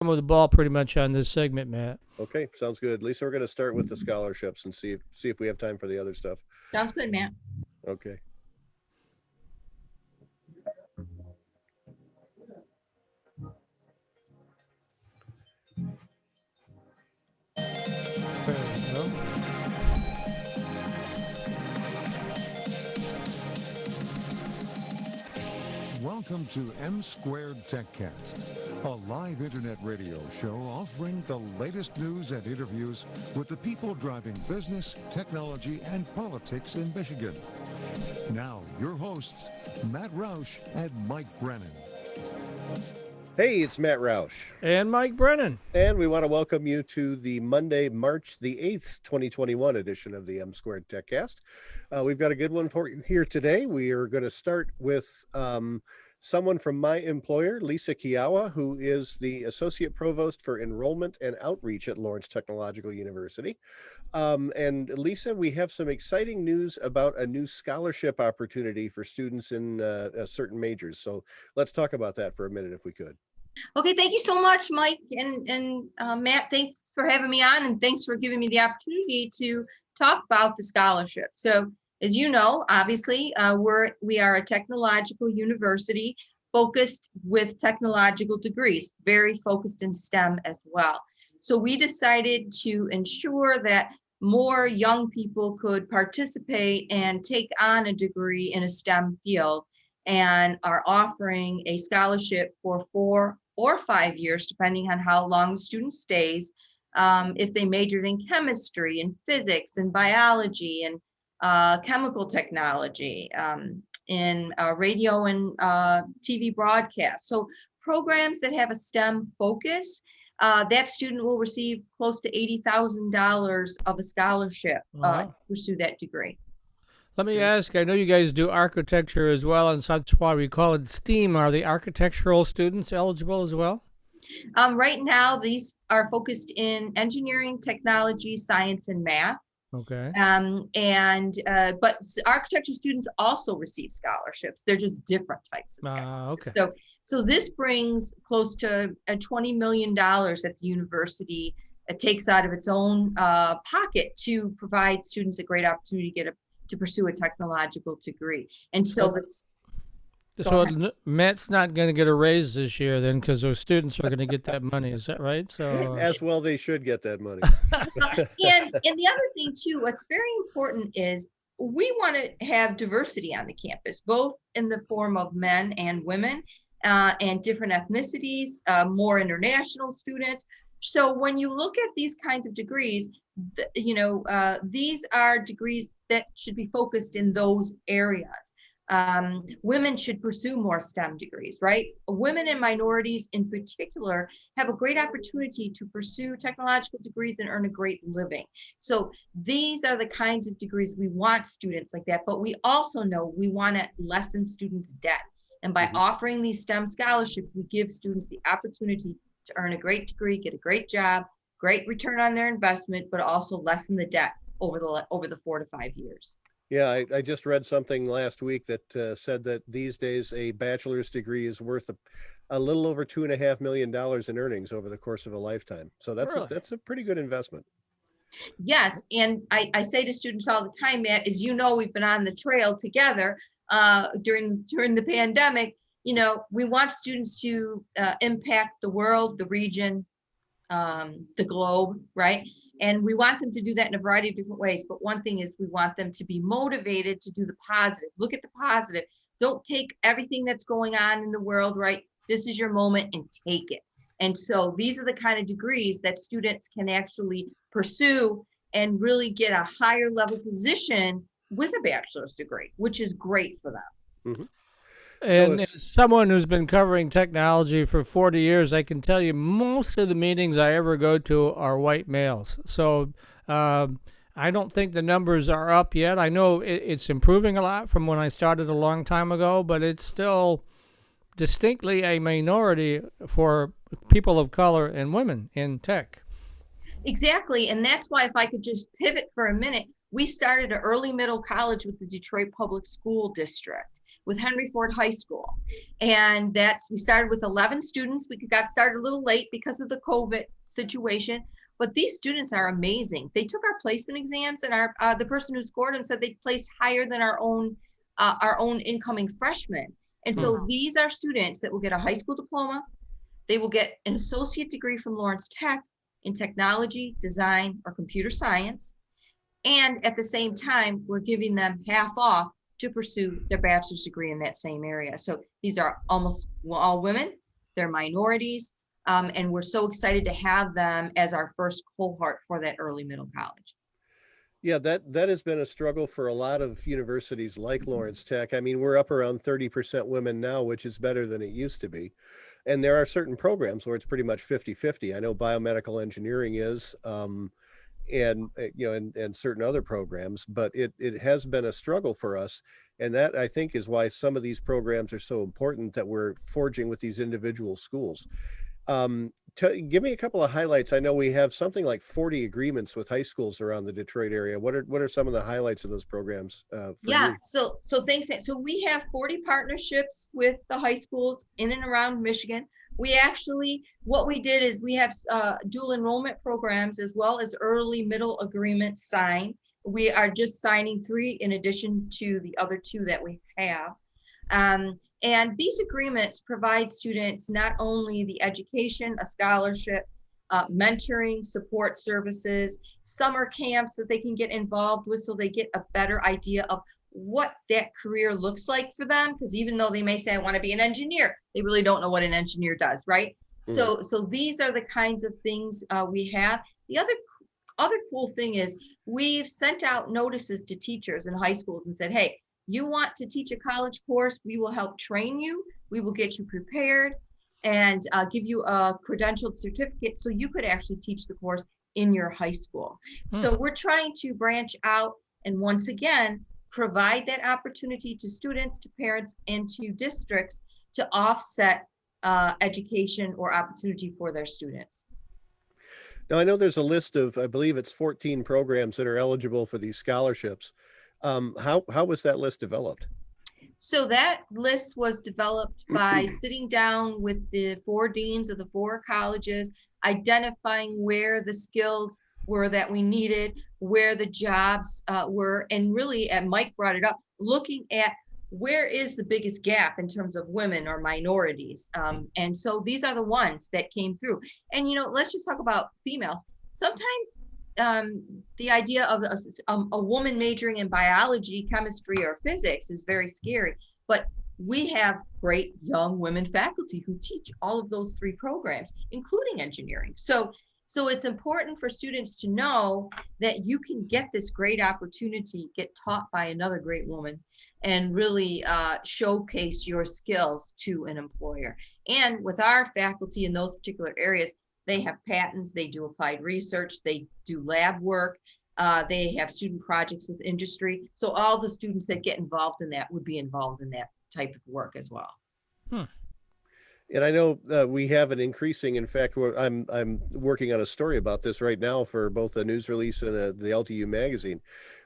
With the ball pretty much on this segment, Matt. Okay, sounds good. Lisa, we're going to start with the scholarships and see if we have time for the other stuff. Sounds good, Matt. Okay. There we go. Welcome to M2Techcast, a live internet radio show offering the latest news and interviews with the people driving business, technology, and politics in Michigan. Now, your hosts, Matt Roush and Mike Brennan. Hey, it's Matt Roush. And Mike Brennan. And we want to welcome you to the Monday, March the 8th, 2021 edition of the M2Techcast. We've got a good one for you here today. We are going to start with someone from my employer, Lisa Kiawa, who is the Associate Provost for Enrollment and Outreach at Lawrence Technological University. And Lisa, we have some exciting news about a new scholarship opportunity for students in certain majors. So let's talk about that for a minute if we could. Okay, thank you so much, Mike and Matt. Thanks for having me on, and thanks for giving me the opportunity to talk about the scholarship. So, as you know, obviously, we are a technological university focused with technological degrees, very focused in STEM as well. So we decided to ensure that more young people could participate and take on a degree in a STEM field, and are offering a scholarship for 4 or 5 years, depending on how long the student stays, if they majored in chemistry and physics and biology and chemical technology, in radio and TV broadcast. So programs that have a STEM focus, that student will receive close to $80,000 of a scholarship to pursue that degree. Let me ask, I know you guys do architecture as well, and so that's why we call it STEAM. Are the architectural students eligible as well? Right now, these are focused in engineering, technology, science, and math. Okay. But architecture students also receive scholarships. They're just different types of scholarships. Okay. So this brings close to $20 million that the university takes out of its own pocket to provide students a great opportunity to pursue a technological degree. And so Matt's not going to get a raise this year then, because those students are going to get that money. Is that right? So as well, they should get that money. and the other thing too, what's very important is we want to have diversity on the campus, both in the form of men and women, and different ethnicities, more international students. So when you look at these kinds of degrees, these are degrees that should be focused in those areas. Women should pursue more STEM degrees, right? Women and minorities in particular have a great opportunity to pursue technological degrees and earn a great living. So these are the kinds of degrees we want students like that, but we also know we want to lessen students' debt. And by offering these STEM scholarships, we give students the opportunity to earn a great degree, get a great job, great return on their investment, but also lessen the debt over the 4 to 5 years. Yeah, I just read something last week that said that these days a bachelor's degree is worth a little over $2.5 million in earnings over the course of a lifetime. So that's a pretty good investment. Yes, and I say to students all the time, Matt, as you know, we've been on the trail together during the pandemic. We want students to impact the world, the region, the globe, right? And we want them to do that in a variety of different ways. But one thing is we want them to be motivated to do the positive. Look at the positive. Don't take everything that's going on in the world, right? This is your moment, and take it. And so these are the kind of degrees that students can actually pursue and really get a higher level position with a bachelor's degree, which is great for them. Mm-hmm. And as someone who's been covering technology for 40 years, I can tell you most of the meetings I ever go to are white males. So I don't think the numbers are up yet. I know it's improving a lot from when I started a long time ago, but it's still distinctly a minority for people of color and women in tech. Exactly. And that's why, if I could just pivot for a minute, we started an early middle college with the Detroit Public School District. with Henry Ford High School. And we started with 11 students. We got started a little late because of the COVID situation, but these students are amazing. They took our placement exams, and the person who scored them said they placed higher than our own incoming freshmen. And so these are students that will get a high school diploma. They will get an associate degree from Lawrence Tech in technology, design, or computer science. And at the same time, we're giving them half off to pursue their bachelor's degree in that same area. So these are almost all women, they're minorities, and we're so excited to have them as our first cohort for that early middle college. Yeah, that has been a struggle for a lot of universities like Lawrence Tech. I mean, we're up around 30% women now, which is better than it used to be. And there are certain programs where it's pretty much 50-50. I know biomedical engineering is, and certain other programs, but it has been a struggle for us. And that, I think, is why some of these programs are so important that we're forging with these individual schools. Give me a couple of highlights. I know we have something like 40 agreements with high schools around the Detroit area. What are some of the highlights of those programs? For you? So thanks, Matt. So we have 40 partnerships with the high schools in and around Michigan. What we did is we have dual enrollment programs as well as early middle agreements signed. We are just signing 3 in addition to the other 2 that we have. And these agreements provide students not only the education, a scholarship, mentoring, support services, summer camps that they can get involved with so they get a better idea of what that career looks like for them. Because even though they may say, I want to be an engineer, they really don't know what an engineer does, right? So these are the kinds of things we have. The other cool thing is we've sent out notices to teachers in high schools and said, hey, you want to teach a college course, we will help train you. We will get you prepared and give you a credentialed certificate so you could actually teach the course in your high school. So we're trying to branch out and once again, provide that opportunity to students, to parents, and to districts to offset education or opportunity for their students. Now, I know there's a list of, I believe it's 14 programs that are eligible for these scholarships. How was that list developed? So that list was developed by sitting down with the 4 deans of the 4 colleges, identifying where the skills were that we needed, where the jobs were, and really, and Mike brought it up, looking at where is the biggest gap in terms of women or minorities. And so these are the ones that came through. And, let's just talk about females. Sometimes the idea of a woman majoring in biology, chemistry, or physics is very scary, but we have great young women faculty who teach all of those 3 programs, including engineering. So it's important for students to know that you can get this great opportunity, get taught by another great woman, and really showcase your skills to an employer. And with our faculty in those particular areas, they have patents, they do applied research, they do lab work, they have student projects with industry. So all the students that get involved in that would be involved in that type of work as well. And I know we have an increasing, in fact, I'm working on a story about this right now for both a news release and the LTU magazine.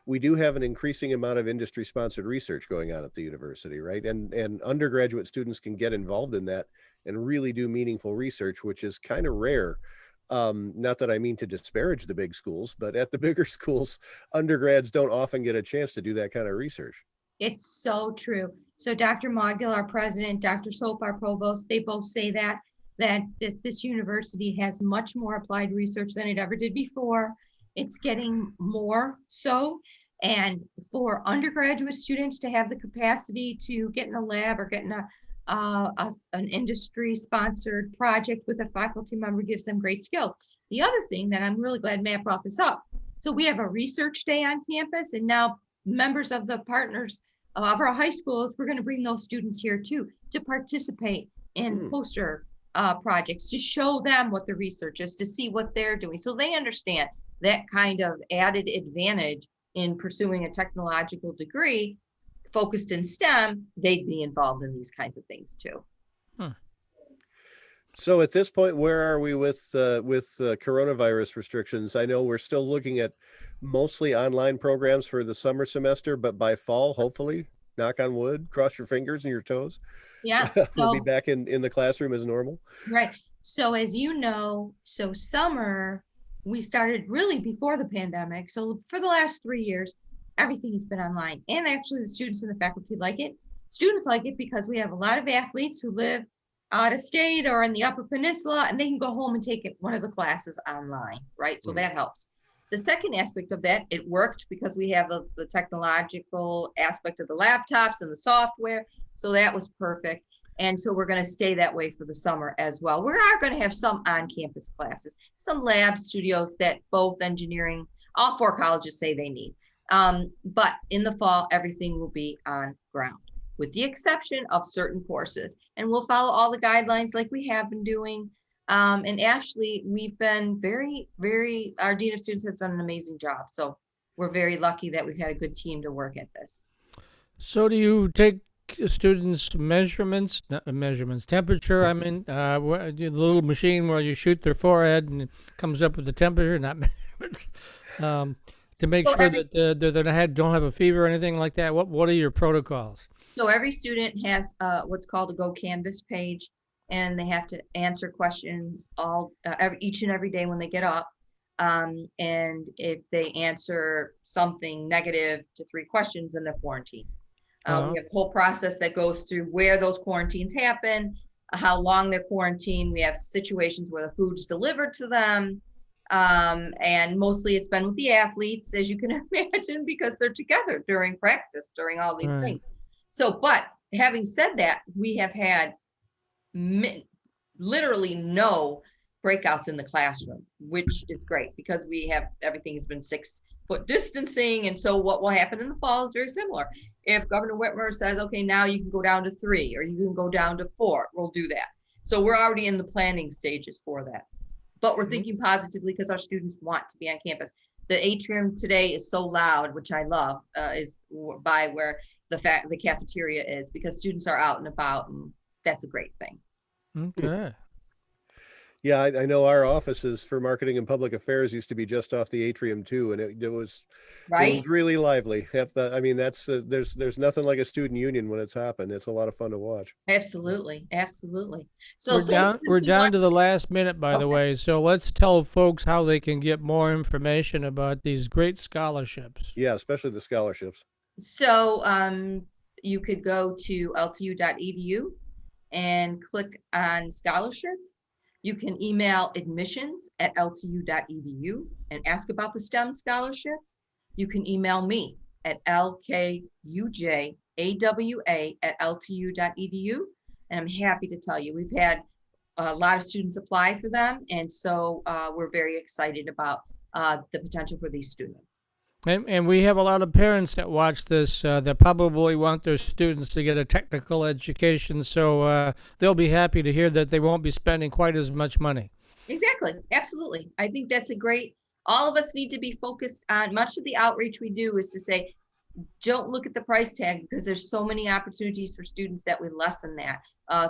We do have an increasing amount of industry sponsored research going on at the university, right? And undergraduate students can get involved in that and really do meaningful research, which is kind of rare. Not that I mean to disparage the big schools, but at the bigger schools, undergrads don't often get a chance to do that kind of research. It's so true. So Dr. Mogil, our president, Dr. Soap, our provost, they both say that this university has much more applied research than it ever did before. It's getting more so. And for undergraduate students to have the capacity to get in a lab or get in an industry sponsored project with a faculty member gives them great skills. The other thing that I'm really glad Matt brought this up. So we have a research day on campus, and now members of the partners of our high schools, we're going to bring those students here too to participate in poster projects, to show them what the research is, to see what they're doing. So they understand that kind of added advantage in pursuing a technological degree focused in STEM, they'd be involved in these kinds of things too. So at this point, where are we with coronavirus restrictions? I know we're still looking at mostly online programs for the summer semester, but by fall, hopefully, knock on wood, cross your fingers and your toes. Yeah. We'll be So, back in the classroom as normal. right. So as you know, so summer, we started really before the pandemic. So for the last 3 years, everything has been online. And actually the students and the faculty like it. Students like it because we have a lot of athletes who live out of state or in the Upper Peninsula, and they can go home and take one of the classes online, right? So that helps. The second aspect of that, it worked because we have the technological aspect of the laptops and the software. So that was perfect. And so we're going to stay that way for the summer as well. We are going to have some on-campus classes, some lab studios that both engineering, all 4 colleges say they need. But in the fall, everything will be on ground, with the exception of certain courses. And we'll follow all the guidelines like we have been doing. And Ashley, we've been our Dean of Students has done an amazing job. So we're very lucky that we've had a good team to work at this. So do you take students' measurements, temperature? I mean, the little machine where you shoot their forehead and it comes up with the temperature, not measurements, to make sure that they don't have a fever or anything like that. What are your protocols? So every student has what's called a Go Canvas page, and they have to answer questions each and every day when they get up. And if they answer something negative to 3 questions, then they're quarantined. We have a whole process that goes through where those quarantines happen, how long they're quarantined. We have situations where the food's delivered to them. And mostly it's been with the athletes, as you can imagine, because they're together during practice, during all these things. So, but having said that, we have had literally no breakouts in the classroom, which is great because everything's been 6-foot distancing. And so what will happen in the fall is very similar. If Governor Whitmer says, okay, now you can go down to 3 or you can go down to 4, we'll do that. So we're already in the planning stages for that. But we're thinking positively because our students want to be on campus. The atrium today is so loud, which I love, is by where the cafeteria is, because students are out and about, and that's a great thing. Okay. Yeah, I know our offices for marketing and public affairs used to be just off the atrium too, and it was really lively. I mean, that's there's nothing like a student union when it's happened. It's a lot of fun to watch. Absolutely. So we're down to the last minute, by the way. So let's tell folks how they can get more information about these great scholarships. Yeah, especially the scholarships. So you could go to ltu.edu and click on scholarships. You can email admissions@ltu.edu and ask about the STEM scholarships. You can email me at lkujawa@ltu.edu, and I'm happy to tell you we've had a lot of students apply for them, and so we're very excited about the potential for these students. And we have a lot of parents that watch this that probably want their students to get a technical education, so they'll be happy to hear that they won't be spending quite as much money. Exactly. Absolutely. I think that's all of us need to be focused on. Much of the outreach we do is to say, don't look at the price tag, because there's so many opportunities for students that we lessen that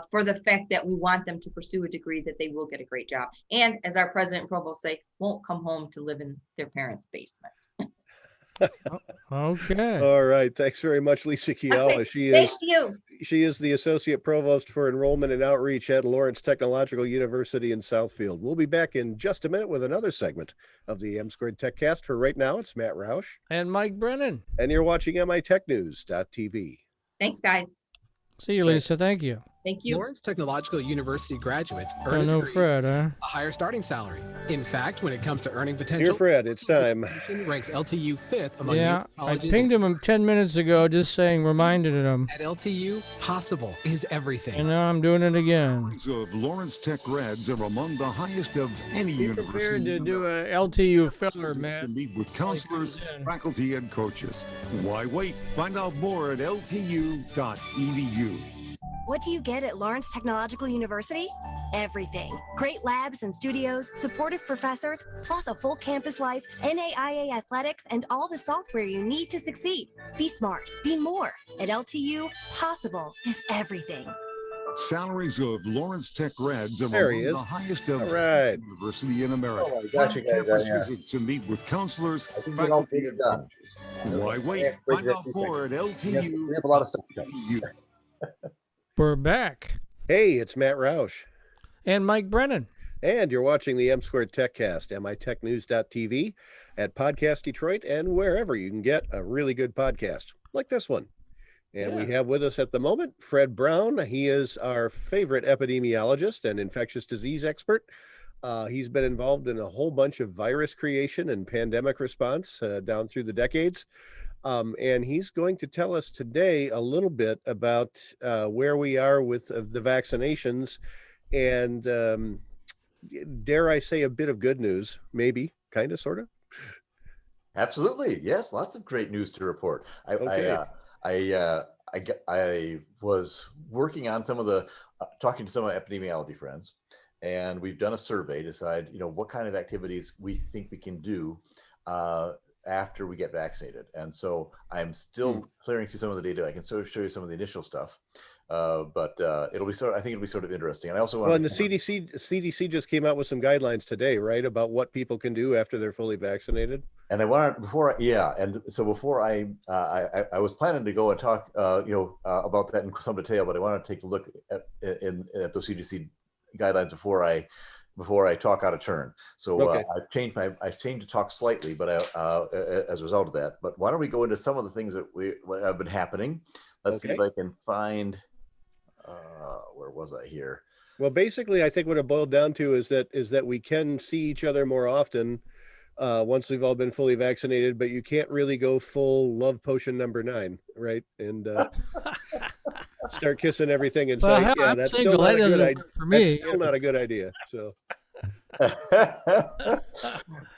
for the fact that we want them to pursue a degree that they will get a great job. And as our president and provost say, won't come home to live in their parents' basement. Okay. All right. Thanks very much, Lisa Kiala. Okay. Thanks to you. She is the Associate Provost for Enrollment and Outreach at Lawrence Technological University in Southfield. We'll be back in just a minute with another segment of the M2Techcast. For right now, it's Matt Roush. And Mike Brennan. And you're watching MITechnews.tv. Thanks, guys. See you, Lisa. Thank you. Thank you. Lawrence Technological University graduates earn Fred, a higher starting salary. In fact, when it comes to earning potential, Dear Fred, it's time. Ranks LTU 5th among I colleges. pinged him 10 minutes ago, just reminded him. At LTU, possible is everything. And now I'm doing it again. Of Lawrence Tech grads are among the highest of any university. Prepared to do a LTU filler, man. To meet with counselors, faculty, and coaches. Why wait? Find out more at ltu.edu. What do you get at Lawrence Technological University? Everything. Great labs and studios, supportive professors, plus a full campus life, NAIA athletics, and all the software you need to succeed. Be smart. Be more. At LTU, possible is everything. Salaries of Lawrence Tech grads are There he among the is. highest of All any right. university in America. Oh my gosh, you guys, Campus yeah. visit to meet with counselors, I think we're all faculty, pretty done. Why wait? Break Find that out few more at seconds. LTU. We have a lot of stuff to cover. We're back. Hey, it's Matt Roush. And Mike Brennan. And you're watching the M2Techcast, mitechnews.tv, at Podcast Detroit, and wherever you can get a really good podcast like this one. And we have with us at the moment Fred Brown. He is our favorite epidemiologist and infectious disease expert. He's been involved in a whole bunch of virus creation and pandemic response down through the decades. And he's going to tell us today a little bit about where we are with the vaccinations and, dare I say, a bit of good news, maybe, kind of, sort of. Absolutely. Yes. Lots of great news to report. I was working on some of the, talking to some of my epidemiology friends, and we've done a survey to decide, what kind of activities we think we can do after we get vaccinated. And so I'm still clearing through some of the data. I can sort of show you some of the initial stuff. But I think it'll be sort of interesting. And I also want and the CDC just came out with some guidelines today, right, about what people can do after they're fully vaccinated. And I wanted before I was planning to go and talk, about that in some detail, but I wanted to take a look at the CDC guidelines before I talk out of turn. So I've changed to talk slightly, but as a result of that. But why don't we go into some of the things that have been happening? Let's see if I can find. Where was I here? Well, basically, I think what it boiled down to is that we can see each other more often once we've all been fully vaccinated, but you can't really go full love potion number 9, right? And start kissing everything in sight. Yeah, that's still not a good idea. That's still not a good idea. So.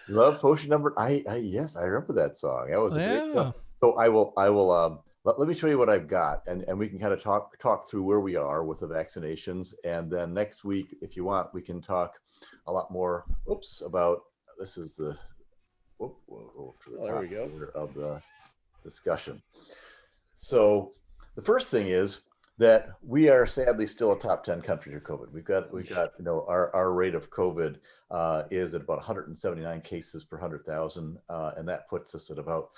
Love potion number. Yes, I remember that song. That was a great song. So I will. Let me show you what I've got, and we can kind of talk through where we are with the vaccinations, and then next week, if you want, we can talk a lot more. About this is the. There we go. Of the discussion. So the first thing is that we are sadly still a top 10 country for COVID. We've got our rate of COVID is at about 179 cases per 100,000, and that puts us at about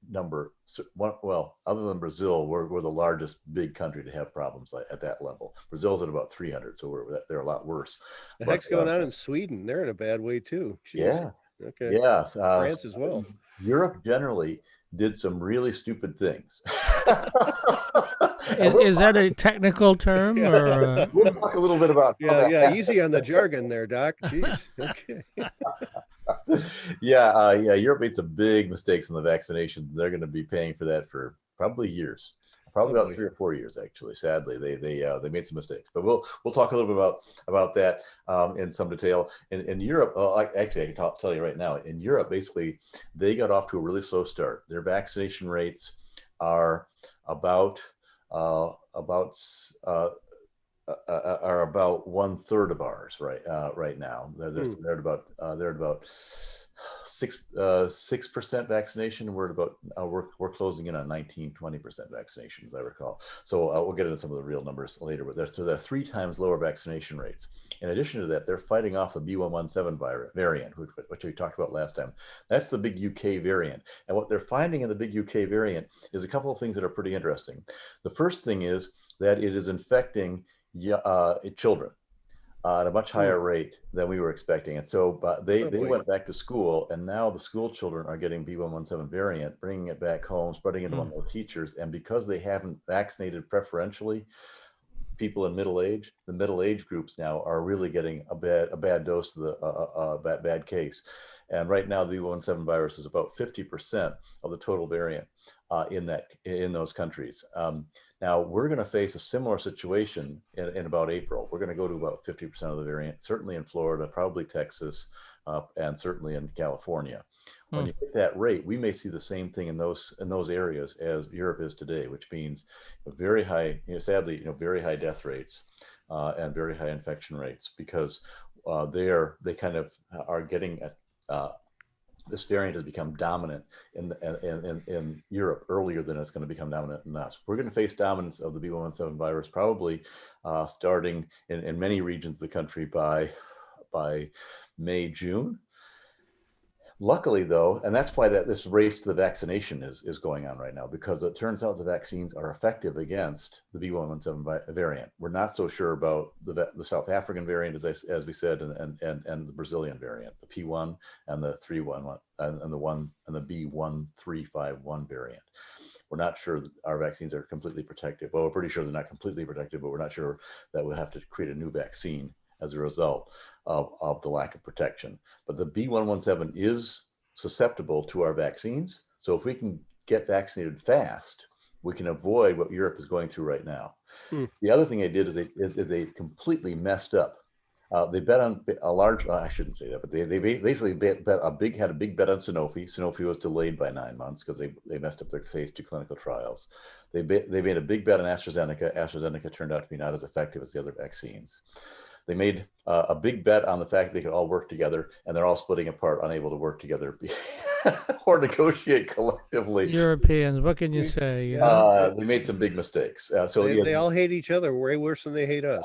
number one. Well, other than Brazil, we're the largest big country to have problems at that level. Brazil's at about 300, so they're a lot worse. The heck's going on in Sweden? They're in a bad way too. Jeez. Yeah. Okay. Yeah. France as well. Europe generally did some really stupid things. Is that a technical term? Or, We'll talk a little bit about. Yeah. Easy on the jargon there, Doc. Jeez. Okay. Europe made some big mistakes in the vaccination. They're going to be paying for that for probably years. Probably about 3 or 4 years, actually. Sadly, they made some mistakes, but we'll talk a little bit about that in some detail. In Europe, I can tell you right now. In Europe, basically, they got off to a really slow start. Their vaccination rates are about 1/3 of ours right now. They're at about 6% vaccination. We're closing in on 19-20% vaccination, as I recall. So we'll get into some of the real numbers later, but they're 3 times lower vaccination rates. In addition to that, they're fighting off the B.1.1.7 variant, which we talked about last time. That's the big UK variant. And what they're finding in the big UK variant is a couple of things that are pretty interesting. The first thing is that it is infecting children at a much higher rate than we were expecting. And so they went back to school, and now the school children are getting B.1.1.7 variant, bringing it back home, spreading it among their teachers. And because they haven't vaccinated preferentially people in middle age, the middle age groups now are really getting a bad dose of the bad case. And right now, the B.1.1.7 virus is about 50% of the total variant in those countries. Now, we're going to face a similar situation in about April. We're going to go to about 50% of the variant, certainly in Florida, probably Texas, and certainly in California. When you hit that rate, we may see the same thing in those areas as Europe is today, which means very high, sadly, very high death rates and very high infection rates, because they kind of are getting this variant has become dominant in Europe earlier than it's going to become dominant in us. We're going to face dominance of the B117 virus probably starting in many regions of the country by May, June. Luckily, though, and that's why this race to the vaccination is going on right now, because it turns out the vaccines are effective against the B117 variant. We're not so sure about the South African variant, as we said, and the Brazilian variant, the P1 and the 3.1 and the B1351 variant. We're not sure that our vaccines are completely protective. Well, we're pretty sure they're not completely protective, but we're not sure that we'll have to create a new vaccine as a result of the lack of protection. But the B117 is susceptible to our vaccines. So if we can get vaccinated fast, we can avoid what Europe is going through right now. The other thing they did is they completely messed up. They bet on a large, I shouldn't say that, but they basically had a big bet on Sanofi. Sanofi was delayed by 9 months because they messed up their phase 2 clinical trials. They made a big bet on AstraZeneca. AstraZeneca turned out to be not as effective as the other vaccines. They made a big bet on the fact that they could all work together, and they're all splitting apart, unable to work together or negotiate collectively. Europeans, what can you say? You know? They made some big mistakes. They all hate each other way worse than they hate us.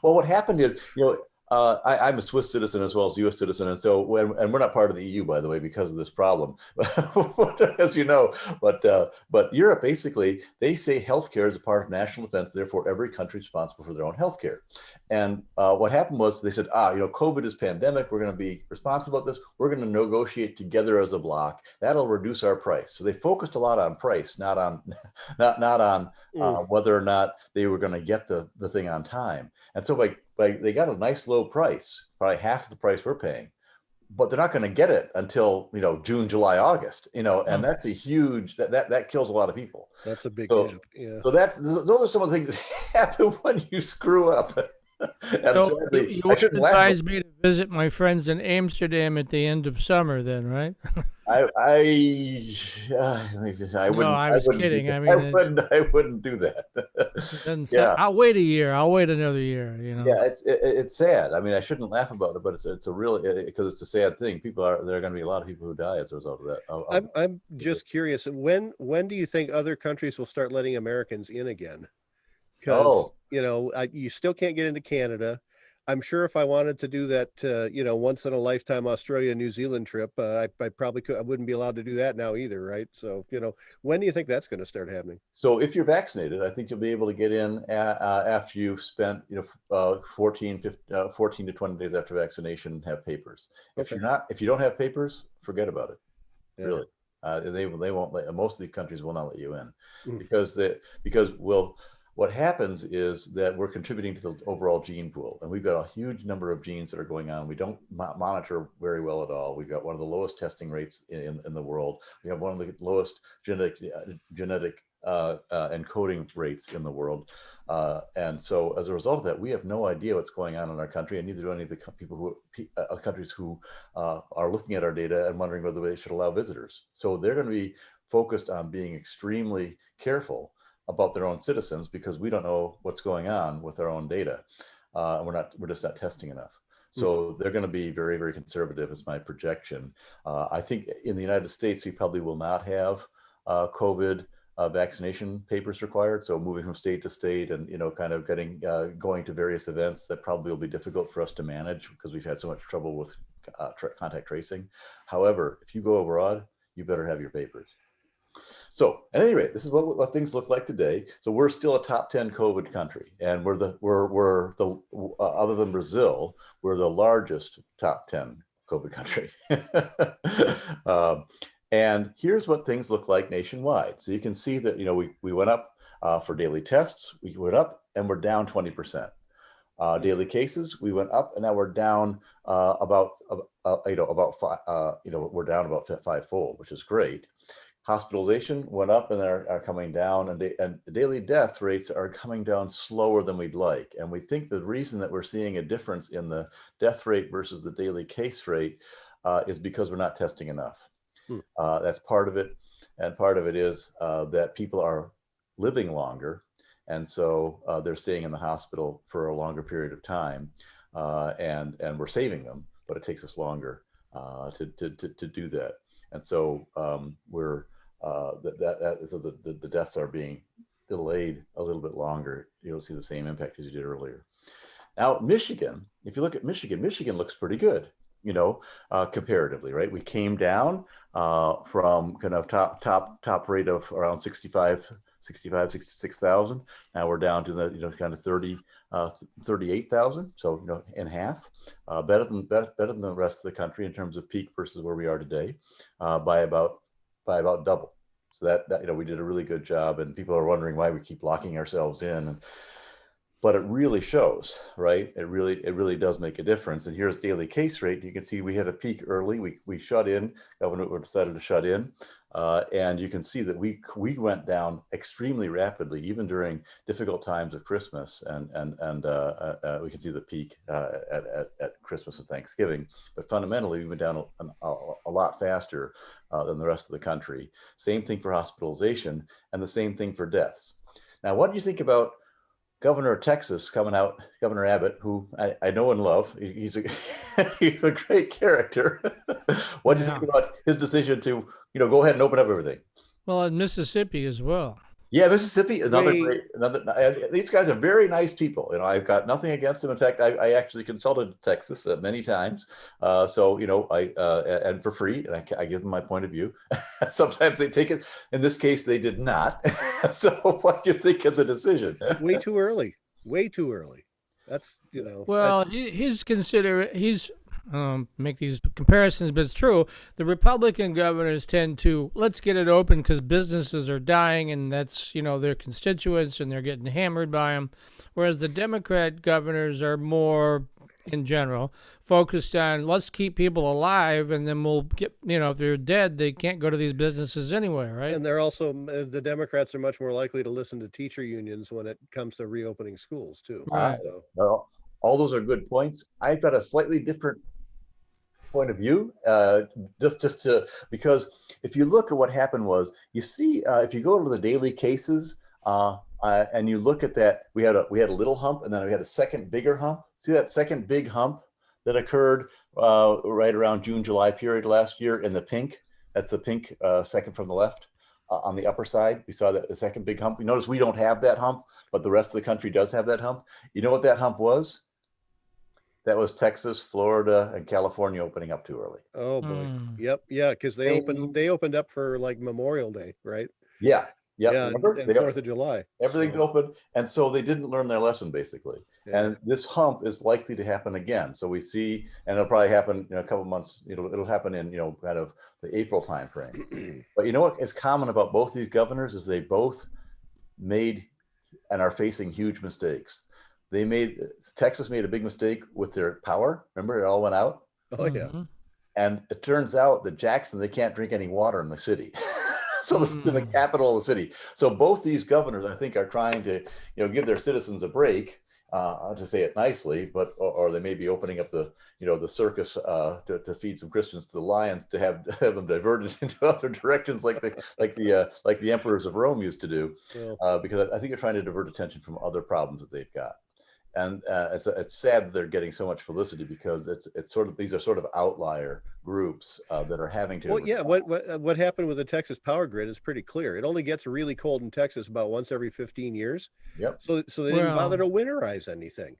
Well, what happened is, I'm a Swiss citizen as well as a U.S. citizen, and so and we're not part of the EU, by the way, because of this problem, as you know. But Europe, basically, they say healthcare is a part of national defense. Therefore, every country is responsible for their own healthcare. And what happened was they said, COVID is pandemic. We're going to be responsible about this. We're going to negotiate together as a bloc. That'll reduce our price. So they focused a lot on price, not on whether or not they were going to get the thing on time. And so they got a nice low price, probably half the price we're paying, but they're not going to get it until June, July, August. And that's a huge that kills a lot of people. That's a big gap. Yeah. So those are some of the things that happen when you screw up. So you advise me to visit my friends in Amsterdam at the end of summer, then, right? I wouldn't. No, I was kidding. I wouldn't do that. Yeah. I'll wait a year. I'll wait another year. Yeah, it's sad. I mean, I shouldn't laugh about it, but it's a real, because it's a sad thing. There are going to be a lot of people who die as a result of that. I'm just curious. When do you think other countries will start letting Americans in again? Because you still can't get into Canada. I'm sure if I wanted to do that, once in a lifetime Australia, New Zealand trip, I probably could. I wouldn't be allowed to do that now either, right? So, when do you think that's going to start happening? So, if you're vaccinated, I think you'll be able to get in after you've spent, 14 to 20 days after vaccination, and have papers. Okay. If you don't have papers, forget about it. Yeah. Really, they won't let. Most of these countries will not let you in because what happens is that we're contributing to the overall gene pool, and we've got a huge number of genes that are going on. We don't monitor very well at all. We've got one of the lowest testing rates in the world. We have one of the lowest genetic encoding rates in the world. And so as a result of that, we have no idea what's going on in our country, and neither do any of the countries who are looking at our data and wondering whether they should allow visitors. So they're going to be focused on being extremely careful about their own citizens, because we don't know what's going on with our own data. We're just not testing enough. So they're going to be very, very conservative, is my projection. I think in the United States, we probably will not have COVID vaccination papers required. So moving from state to state and, kind of going to various events, that probably will be difficult for us to manage because we've had so much trouble with contact tracing. However, if you go abroad, you better have your papers. So at any rate, this is what things look like today. So we're still a top 10 COVID country, and we're the other than Brazil, we're the largest top 10 COVID country. And here's what things look like nationwide. So you can see that we went up for daily tests. We went up and we're down 20%. Daily cases, we went up and now we're down we're down about fivefold, which is great. Hospitalization went up and are coming down, and the daily death rates are coming down slower than we'd like. And we think the reason that we're seeing a difference in the death rate versus the daily case rate is because we're not testing enough. That's part of it. And part of it is that people are living longer. And so they're staying in the hospital for a longer period of time, and we're saving them, but it takes us longer to do that. And so we're so the deaths are being delayed a little bit longer. You don't see the same impact as you did earlier. Now, Michigan, if you look at Michigan, Michigan looks pretty good, comparatively, right? We came down from kind of top rate of around 66,000. Now we're down to the, kind of 38,000. So, in half, better than the rest of the country in terms of peak versus where we are today, by about double. So that we did a really good job, and people are wondering why we keep locking ourselves in. But it really shows, right? It really does make a difference. And here's daily case rate. You can see we had a peak early. We shut in. Governor decided to shut in, and you can see that we went down extremely rapidly, even during difficult times of Christmas. And we can see the peak at Christmas and Thanksgiving. But fundamentally, we went down a lot faster than the rest of the country. Same thing for hospitalization, and the same thing for deaths. Now, what do you think about Governor of Texas coming out, Governor Abbott, who I know and love? He's a he's a great character. What do you think about his decision to go ahead and open up everything? Well, in Mississippi as well. Yeah, Mississippi, another. These guys are very nice people. I've got nothing against them. In fact, I actually consulted Texas many times. So and for free, and I give them my point of view. Sometimes they take it. In this case, they did not. So, what do you think of the decision? Way too early. Way too early. That's Well, he's make these comparisons, but it's true. The Republican governors tend to let's get it open because businesses are dying, and that's their constituents, and they're getting hammered by them. Whereas the Democrat governors are more, in general, focused on let's keep people alive, and then we'll get if they're dead, they can't go to these businesses anyway, right? And they're also the Democrats are much more likely to listen to teacher unions when it comes to reopening schools too. Right. So. Well, all those are good points. I've got a slightly different point of view, because if you look at what happened was, you see, if you go to the daily cases and you look at that, we had a little hump, and then we had a second bigger hump. See that second big hump that occurred right around June-July period last year in the pink? That's the pink second from the left. On the upper side, we saw that the second big hump. You notice we don't have that hump, but the rest of the country does have that hump. You know what that hump was? That was Texas, Florida, and California opening up too early. Oh boy. Yep. Yeah, because they opened up for like Memorial Day, right? Yeah. Yeah, and 4th of July. Everything's open, and so they didn't learn their lesson, basically. Yeah. And this hump is likely to happen again. So we see, and it'll probably happen in a couple months. It'll happen in kind of the April timeframe. But what is common about both these governors is they both made and are facing huge mistakes. Texas made a big mistake with their power. Remember, it all went out. Oh yeah. And it turns out that Jackson, they can't drink any water in the city. So this is in the capital of the city. So both these governors, I think, are trying to, give their citizens a break, to say it nicely, but or they may be opening up the, the circus to feed some Christians to the lions, to have them diverted into other directions, like the emperors of Rome used to do, because I think they're trying to divert attention from other problems that they've got. And it's sad that they're getting so much publicity, because these are sort of outlier groups that are having to. Well, yeah. What happened with the Texas power grid is pretty clear. It only gets really cold in Texas about once every 15 years. Yep. So they didn't bother to winterize anything.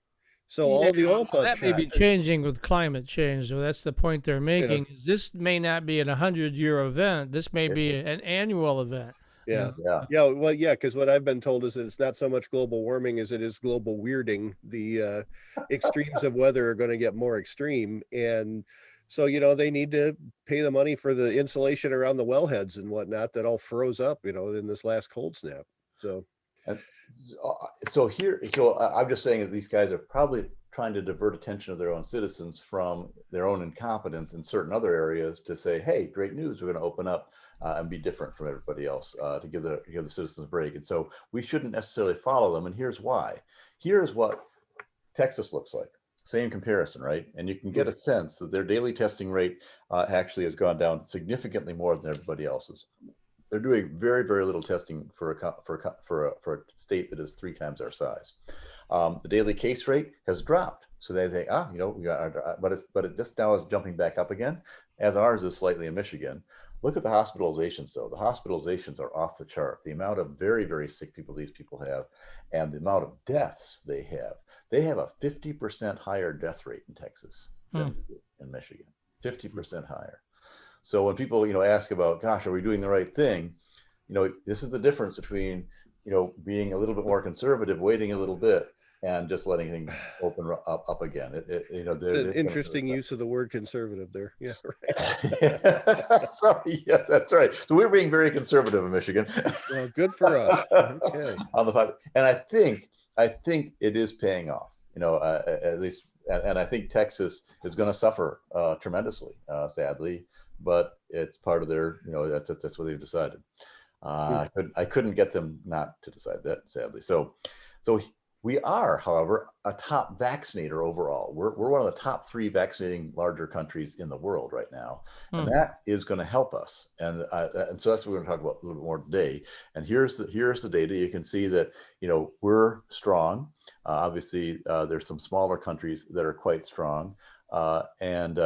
So all the oil pumps that may be changing with climate change. So that's the point they're making. Is this may not be an 100-year event. This may be an annual event. Yeah. Well, yeah, because what I've been told is that it's not so much global warming as it is global weirding. The extremes of weather are going to get more extreme, and so they need to pay the money for the insulation around the wellheads and whatnot that all froze up, in this last cold snap. So I'm just saying that these guys are probably trying to divert attention of their own citizens from their own incompetence in certain other areas to say, hey, great news, we're going to open up and be different from everybody else, to give the citizens a break. And so we shouldn't necessarily follow them. And here's why. Here's what Texas looks like. Same comparison, right? And you can get a sense that their daily testing rate actually has gone down significantly more than everybody else's. They're doing very, very little testing for a state that is 3 times our size. The daily case rate has dropped So they think, we got but it just now is jumping back up again, as ours is slightly in Michigan. Look at the hospitalizations, though. The hospitalizations are off the chart. The amount of very, very sick people these people have, and the amount of deaths they have. They have a 50% higher death rate in Texas than in Michigan. 50% higher. So when people, ask about, gosh, are we doing the right thing? This is the difference between, being a little bit more conservative, waiting a little bit, and just letting things open up again. It's an interesting use of the word conservative there. Yeah, right. Sorry, yes, that's right. So we're being very conservative in Michigan. Well, good for us. Okay. On the and I think it is paying off. At least, and I think Texas is going to suffer tremendously, sadly, but it's part of their. That's what they've decided. I couldn't get them not to decide that, sadly. So. We are, however, a top vaccinator overall. We're one of the top 3 vaccinating larger countries in the world right now, and that is going to help us. And so that's what we're going to talk about a little bit more today. And here's the data. You can see that we're strong. Obviously, there's some smaller countries that are quite strong, and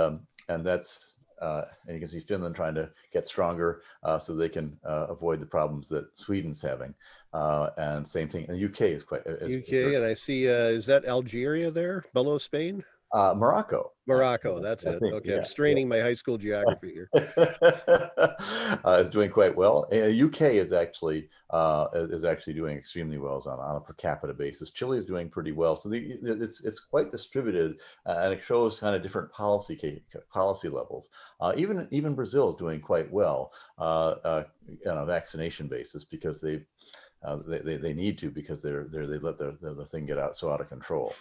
that's. And you can see Finland trying to get stronger so they can avoid the problems that Sweden's having. And same thing, and the UK is quite. UK, and I see, is that Algeria there, below Spain? Morocco. That's it. Okay, I'm straining my high school geography here. Is doing quite well. UK is actually doing extremely well on a per capita basis. Chile is doing pretty well. So it's quite distributed, and it shows kind of different policy levels. Even Brazil is doing quite well on a vaccination basis because they need to, because they let the thing get out of control.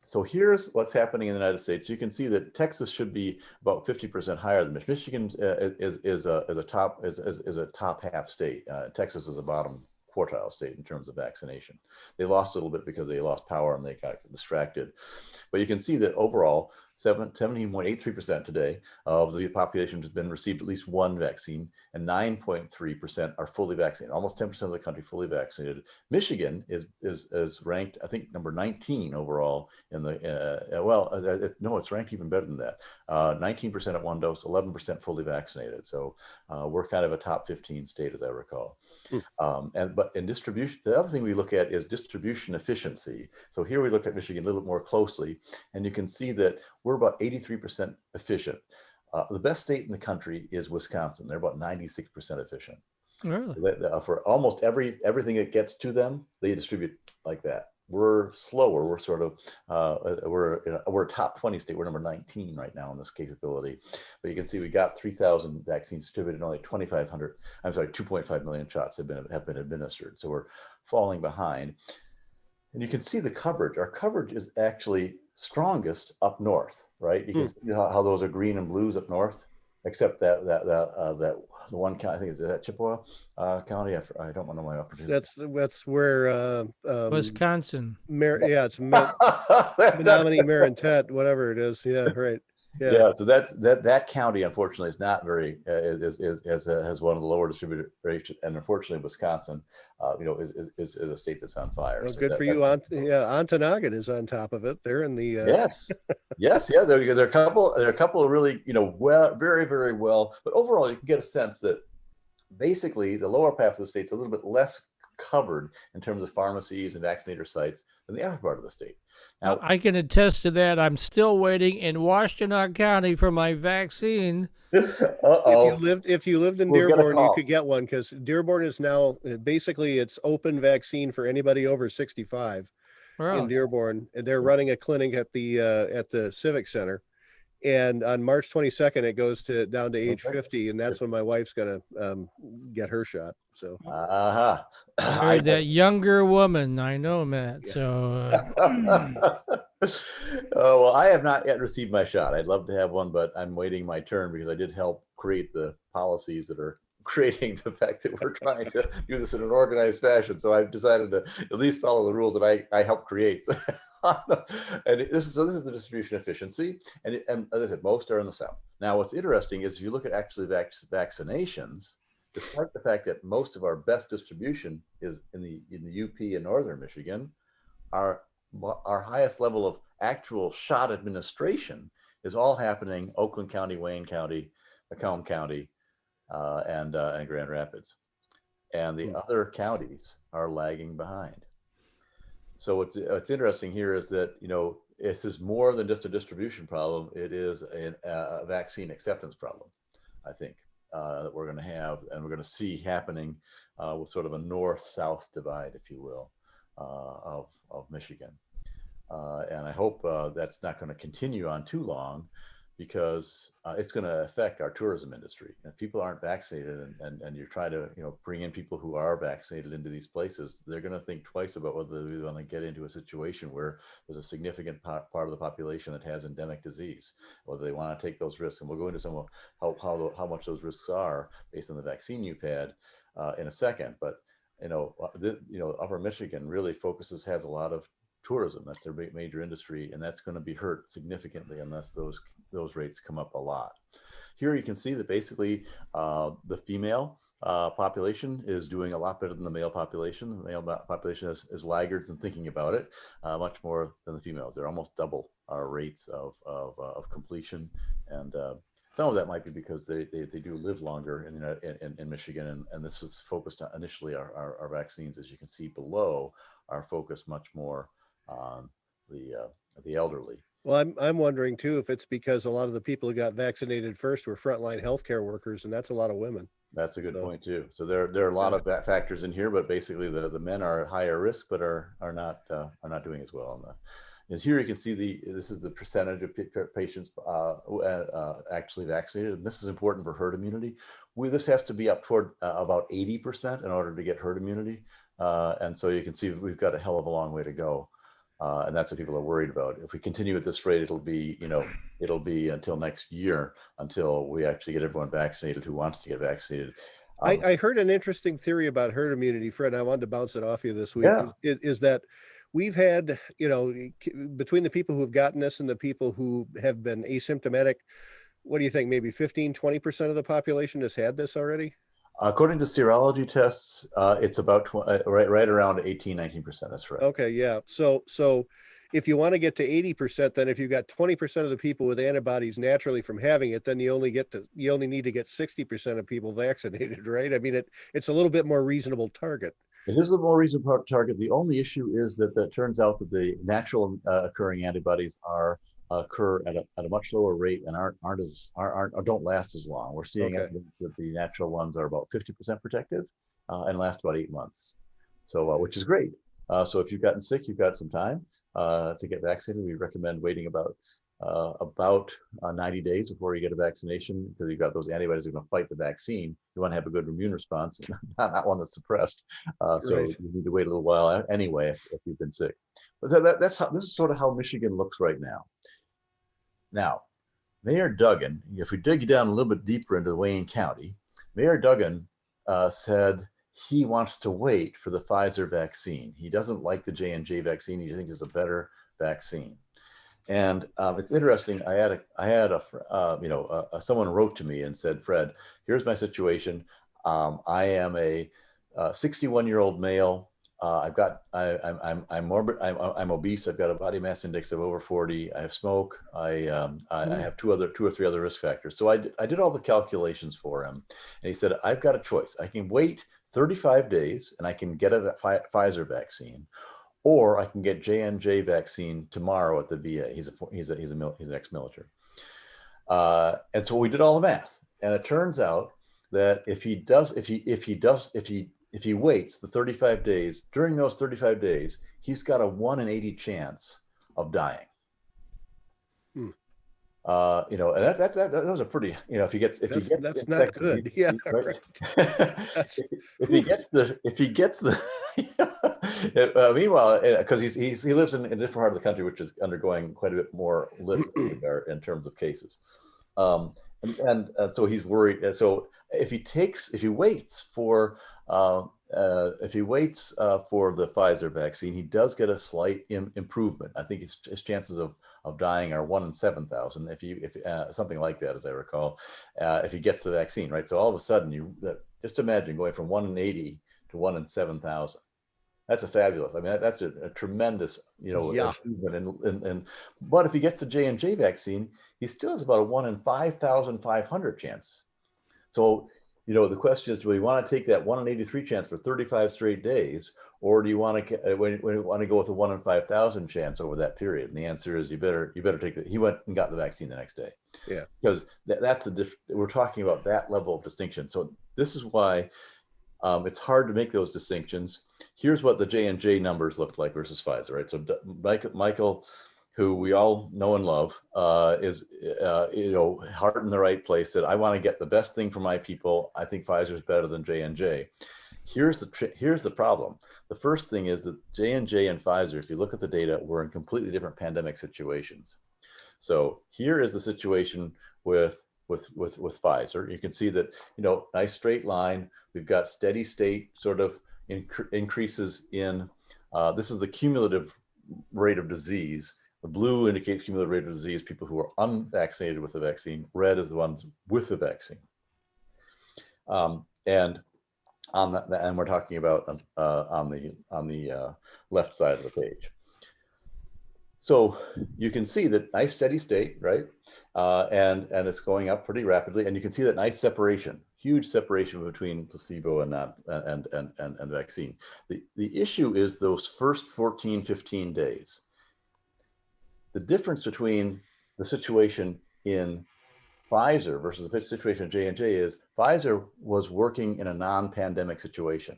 So here's what's happening in the United States. You can see that Texas should be about 50% higher than Michigan. Michigan is a top half state. Texas is a bottom quartile state in terms of vaccination. They lost a little bit because they lost power and they got distracted. But you can see that overall, 17.83% today of the population has been received at least one vaccine, and 9.3% are fully vaccinated. Almost 10% of the country fully vaccinated. Michigan is ranked, I think, number 19 overall in the no, it's ranked even better than that. 19% at one dose, 11% fully vaccinated. So we're kind of a top 15 state, as I recall. But in distribution, the other thing we look at is distribution efficiency. So here we look at Michigan a little bit more closely, and you can see that we're about 83% efficient. The best state in the country is Wisconsin. They're about 96% efficient. Really? For almost everything that gets to them, they distribute like that. We're slower. We're sort of we're a top 20 state. We're number 19 right now in this capability. But you can see we got 3,000 vaccines distributed, and only 2.5 million shots have been administered. So we're falling behind. And you can see the coverage. Our coverage is actually strongest up north, right? You can see how those are green and blues up north, except that the one county, I think, is that Chippewa County. I don't know my opportunity. That's where Wisconsin. It's Menominee, Marinette, whatever it is. Yeah, right. Yeah. So that county, unfortunately, is not very has one of the lower distributed rates, and unfortunately, Wisconsin, is a state that's on fire. Well, so good for you. Ontonagon is on top of it. They're in the yes. Yeah. There are a couple of really very, very well, but overall, you can get a sense that basically the lower half of the state's a little bit less covered in terms of pharmacies and vaccinator sites than the upper part of the state. Now, I can attest to that. I'm still waiting in Washtenaw County for my vaccine. If you lived in Dearborn, you could get one, because Dearborn is now basically it's open vaccine for anybody over 65 in Dearborn, and they're running a clinic at the Civic Center. And on March 22nd, it goes down to age 50, and that's when my wife's gonna get her shot. So, that younger woman, I know, Matt. So, well, I have not yet received my shot. I'd love to have one, but I'm waiting my turn because I did help create the policies that are creating the fact that we're trying to do this in an organized fashion. So I've decided to at least follow the rules that I helped create. And this is the distribution efficiency. And as I said, most are in the South. Now, what's interesting is if you look at actually vaccinations, despite the fact that most of our best distribution is in the UP and Northern Michigan, our our highest level of actual shot administration is all happening Oakland County, Wayne County, Macomb County, and Grand Rapids. And the other counties are lagging behind. So what's interesting here is that, this is more than just a distribution problem. It is a vaccine acceptance problem, I think, that we're going to have, and we're going to see happening with sort of a north-south divide, if you will, of Michigan. And I hope that's not going to continue on too long, because it's going to affect our tourism industry. If people aren't vaccinated, and you're trying to bring in people who are vaccinated into these places, they're going to think twice about whether they want to get into a situation where there's a significant part of the population that has endemic disease, whether they want to take those risks. And we'll go into some of how much those risks are based on the vaccine you've had in a second. But Upper Michigan really has a lot of tourism. That's their major industry, and that's going to be hurt significantly unless those rates come up a lot. Here you can see that basically the female population is doing a lot better than the male population. The male population is laggards in thinking about it much more than the females. They're almost double our rates of completion, and some of that might be because they do live longer in Michigan, and this is focused on initially our vaccines, as you can see below, are focused much more on the elderly. Well, I'm wondering too if it's because a lot of the people who got vaccinated first were frontline healthcare workers, and that's a lot of women. That's a good point too. So there are a lot of factors in here, but basically the men are at higher risk, but are not doing as well. And here you can see this is the percentage of patients actually vaccinated, and this is important for herd immunity. This has to be up toward about 80% in order to get herd immunity, and so you can see we've got a hell of a long way to go. And that's what people are worried about. If we continue at this rate, it'll be until next year until we actually get everyone vaccinated who wants to get vaccinated. I heard an interesting theory about herd immunity, Fred. I wanted to bounce it off you this week. Yeah. Is that we've had, between the people who have gotten this and the people who have been asymptomatic, what do you think? Maybe 15, 20% of the population has had this already? According to serology tests, it's about right around 18, 19%. That's right. Okay, yeah. So if you want to get to 80%, then if you've got 20% of the people with antibodies naturally from having it, then you only need to get 60% of people vaccinated, right? I mean, it's a little bit more reasonable target. It is a more reasonable target. The only issue is that it turns out that the natural occurring antibodies occur at a much lower rate and don't last as long. We're seeing evidence that the natural ones are about 50% protective and last about 8 months. So which is great. So if you've gotten sick, you've got some time to get vaccinated. We recommend waiting about 90 days before you get a vaccination, because you've got those antibodies that are going to fight the vaccine. You want to have a good immune response, not one that's suppressed. So Right. you need to wait a little while anyway if you've been sick. But this is sort of how Michigan looks right now. Now, Mayor Duggan, if we dig down a little bit deeper into Wayne County, Mayor Duggan said he wants to wait for the Pfizer vaccine. He doesn't like the J&J vaccine. He thinks it's a better vaccine. And it's interesting. I had someone wrote to me and said, Fred, here's my situation. I am a 61-year-old male. I'm morbid. I'm obese. I've got a body mass index of over 40. I have smoke. I have two or three other risk factors. So I did all the calculations for him, and he said, I've got a choice. I can wait 35 days and I can get a Pfizer vaccine, or I can get J&J vaccine tomorrow at the VA. He's an ex-military, and so we did all the math, and it turns out that if he waits the 35 days, during those 35 days, he's got a 1 in 80 chance of dying. And those are pretty. That's not good. Yeah. Right. if he gets the meanwhile, because he lives in a different part of the country, which is undergoing quite a bit more in terms of cases, and so he's worried. So if he waits for the Pfizer vaccine, he does get a slight improvement. I think his chances of dying are 1 in 7,000. If something like that, as I recall, if he gets the vaccine, right? So all of a sudden, you just imagine going from 1 in 80 to 1 in 7,000. That's a fabulous. I mean, that's a tremendous, Yeah. achievement. And but if he gets the J&J vaccine, he still has about a 1 in 5,500 chance. So, the question is, do we want to take that 1 in 83 chance for 35 straight days, or do you want to want to go with a 1 in 5,000 chance over that period? And the answer is you better take it. He went and got the vaccine the next day. Yeah. Because that's we're talking about that level of distinction. So this is why it's hard to make those distinctions. Here's what the J&J numbers looked like versus Pfizer, right? So Michael, who we all know and love, is heart in the right place. Said, I want to get the best thing for my people. I think Pfizer is better than J&J. Here's the problem. The first thing is that J&J and Pfizer, if you look at the data, were in completely different pandemic situations. So here is the situation with Pfizer. You can see that, nice straight line. We've got steady state sort of increases in, this is the cumulative rate of disease. The blue indicates cumulative rate of disease, people who are unvaccinated with the vaccine. Red is the ones with the vaccine. And we're talking about on the left side of the page. So you can see that nice steady state, right? And it's going up pretty rapidly. And you can see that nice separation, huge separation between placebo and vaccine. The issue is those first 14, 15 days. The difference between the situation in Pfizer versus the situation in J&J is Pfizer was working in a non-pandemic situation.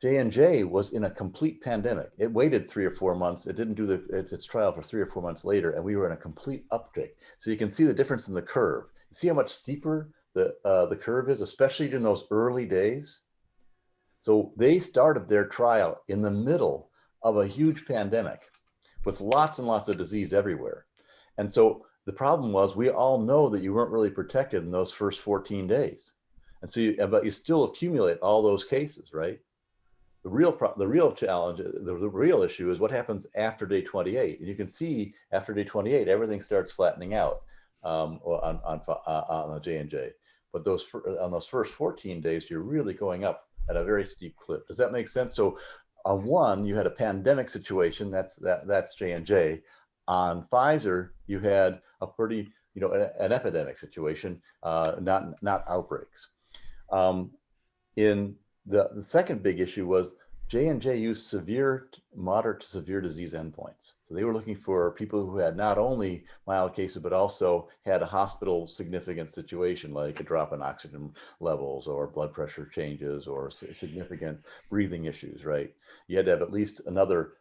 J&J was in a complete pandemic. It waited 3 or 4 months. It didn't do its trial for 3 or 4 months later, and we were in a complete uptick. So you can see the difference in the curve. You see how much steeper the curve is, especially in those early days. So they started their trial in the middle of a huge pandemic with lots and lots of disease everywhere. And so the problem was, we all know that you weren't really protected in those first 14 days. And so but you still accumulate all those cases, right? The real challenge, the real issue is what happens after day 28. And you can see after day 28, everything starts flattening out on the J&J. But on those first 14 days, you're really going up at a very steep clip. Does that make sense? So on one, you had a pandemic situation. That's J&J. On Pfizer, you had a pretty, an epidemic situation, not outbreaks. In the second big issue was J&J used moderate to severe disease endpoints. So they were looking for people who had not only mild cases, but also had a hospital significant situation, like a drop in oxygen levels or blood pressure changes or significant breathing issues, right? You had to have at least another,